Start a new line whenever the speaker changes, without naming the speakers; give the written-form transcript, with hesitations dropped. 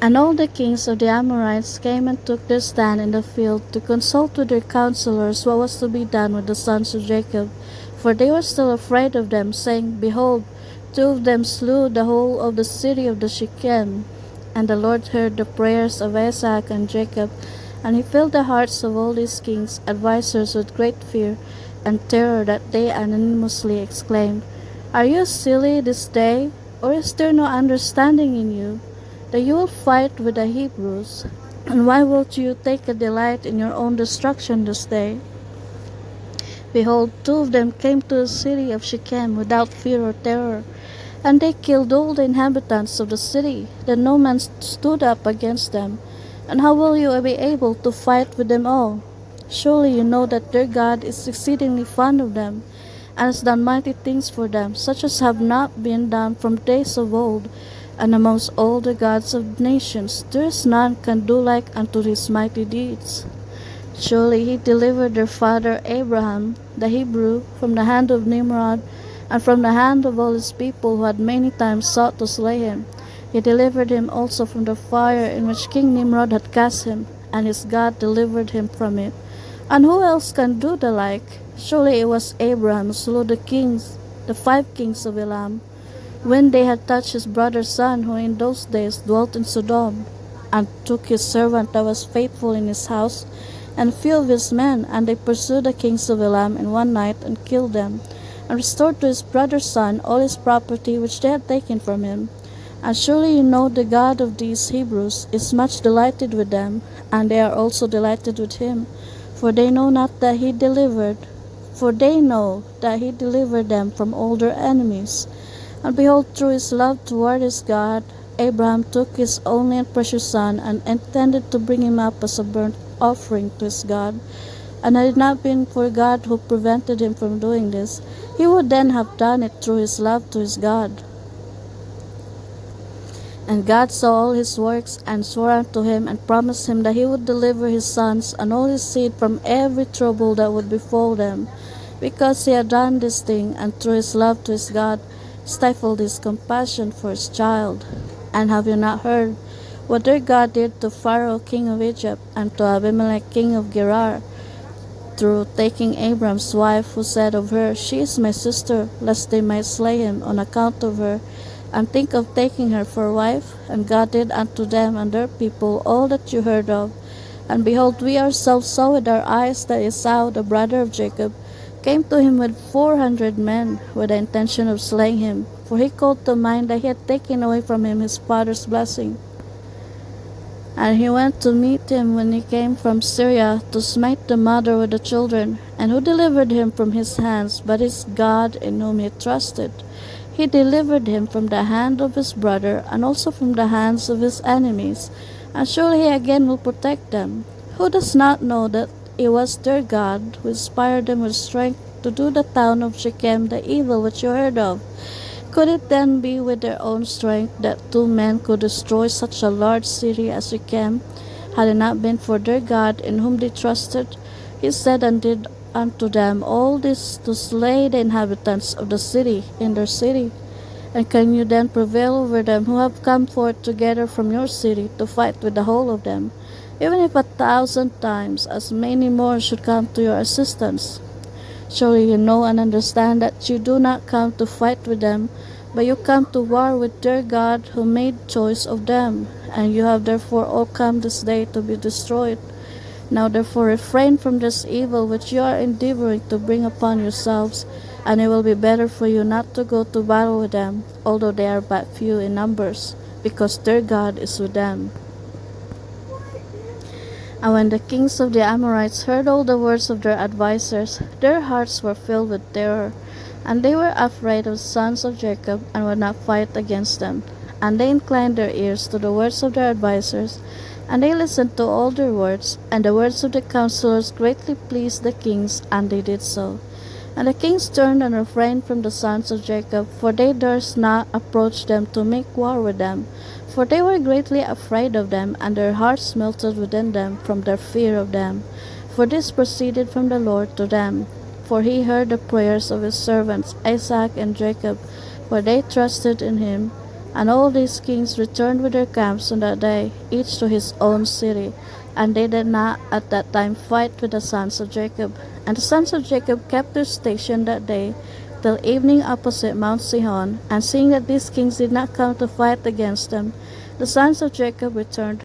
And all the kings of the Amorites came and took their stand in the field to consult with their counselors what was to be done with the sons of Jacob. For they were still afraid of them, saying, Behold, two of them slew the whole of the city of the Shechem. And the Lord heard the prayers of Isaac and Jacob, and he filled the hearts of all these kings, advisers, with great fear and terror, that they anonymously exclaimed, Are you silly this day, or is there no understanding in you, that you will fight with the Hebrews? And why wilt you take a delight in your own destruction this day? Behold, two of them came to the city of Shechem without fear or terror, and they killed all the inhabitants of the city, that no man stood up against them. And how will you be able to fight with them all? Surely you know that their God is exceedingly fond of them, and has done mighty things for them, such as have not been done from days of old. And amongst all the gods of nations there is none can do like unto his mighty deeds. Surely he delivered their father Abraham, the Hebrew, from the hand of Nimrod, and from the hand of all his people who had many times sought to slay him. He delivered him also from the fire in which King Nimrod had cast him, and his God delivered him from it. And who else can do the like? Surely it was Abraham who slew the 5 kings of Elam, when they had touched his brother's son, who in those days dwelt in Sodom, and took his servant that was faithful in his house, and few of his men, and they pursued the kings of Elam in one night, and killed them, and restored to his brother's son all his property which they had taken from him. And surely you know the God of these Hebrews is much delighted with them, and they are also delighted with him, for they know that he delivered them from all their enemies. And behold, through his love toward his God, Abraham took his only and precious son, and intended to bring him up as a burnt offering to his God. And had it not been for God who prevented him from doing this, he would then have done it through his love to his God. And God saw all his works, and swore unto him, and promised him that he would deliver his sons and all his seed from every trouble that would befall them, because he had done this thing, and through his love to his God stifled his compassion for his child. And have you not heard what their God did to Pharaoh king of Egypt, and to Abimelech king of Gerar, through taking Abram's wife, who said of her, She is my sister, lest they might slay him on account of her, and think of taking her for a wife? And God did unto them and their people all that you heard of. And behold, we ourselves saw with our eyes that Esau, the brother of Jacob, came to him with 400 men, with the intention of slaying him, for he called to mind that he had taken away from him his father's blessing. And he went to meet him when he came from Syria, to smite the mother with the children. And who delivered him from his hands but his God, in whom he trusted? He delivered him from the hand of his brother, and also from the hands of his enemies. And surely he again will protect them. Who does not know that it was their God who inspired them with strength to do the town of Shechem the evil which you heard of? Could it then be with their own strength that 2 men could destroy such a large city as Shechem, had it not been for their God in whom they trusted? He said and did unto them all this to slay the inhabitants of the city in their city. And can you then prevail over them who have come forth together from your city to fight with the whole of them, even if 1,000 times as many more should come to your assistance? Surely you know and understand that you do not come to fight with them, but you come to war with their God who made choice of them, and you have therefore all come this day to be destroyed. Now therefore refrain from this evil which you are endeavoring to bring upon yourselves, and it will be better for you not to go to battle with them, although they are but few in numbers, because their God is with them. And when the kings of the Amorites heard all the words of their advisers, their hearts were filled with terror, and they were afraid of the sons of Jacob, and would not fight against them. And they inclined their ears to the words of their advisers, and they listened to all their words, and the words of the counselors greatly pleased the kings, and they did so. And the kings turned and refrained from the sons of Jacob, for they durst not approach them to make war with them, for they were greatly afraid of them, and their hearts melted within them from their fear of them. For this proceeded from the Lord to them, for he heard the prayers of his servants Isaac and Jacob, for they trusted in him, And all these kings returned with their camps on that day, each to his own city. And they did not at that time fight with the sons of Jacob. And the sons of Jacob kept their station that day till evening opposite Mount Sihon. And seeing that these kings did not come to fight against them, the sons of Jacob returned